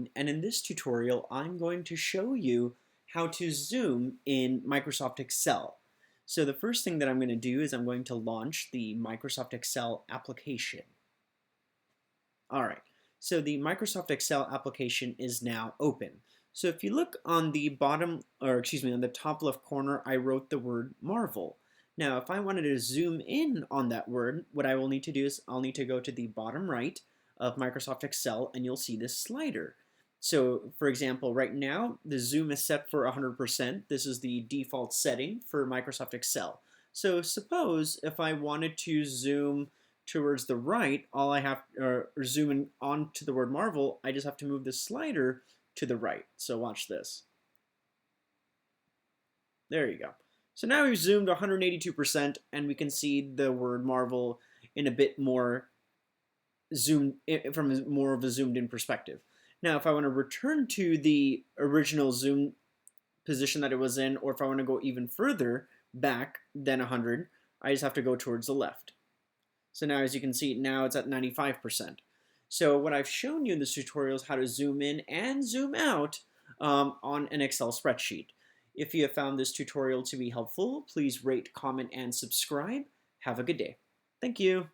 John, and in this tutorial I'm going to show you how to zoom in Microsoft Excel. So the first thing that I'm going to do is I'm going to launch the Microsoft Excel application. Alright, so the Microsoft Excel application is now open. So if you look on the bottom, or excuse me, on the top left corner, I wrote the word Marvel. Now if I wanted to zoom in on that word, what I will need to do is I'll need to go to the bottom right of Microsoft Excel and you'll see this slider. So for example, right now the zoom is set for 100%. This is the default setting for Microsoft Excel. So suppose if I wanted to zoom towards the right, all I have, or zoom in onto the word Marvel, I just have to move the slider to the right. So watch this. There you go. So now we've zoomed 182% and we can see the word Marvel in a bit more zoomed from more of a zoomed in perspective. Now if I want to return to the original zoom position that it was in, or if I want to go even further back than 100, I just have to go towards the left. So now as you can see, now it's at 95%. So what I've shown you in this tutorial is how to zoom in and zoom out on an Excel spreadsheet. If you have found this tutorial to be helpful, please rate, comment, and subscribe. Have a good day. Thank you.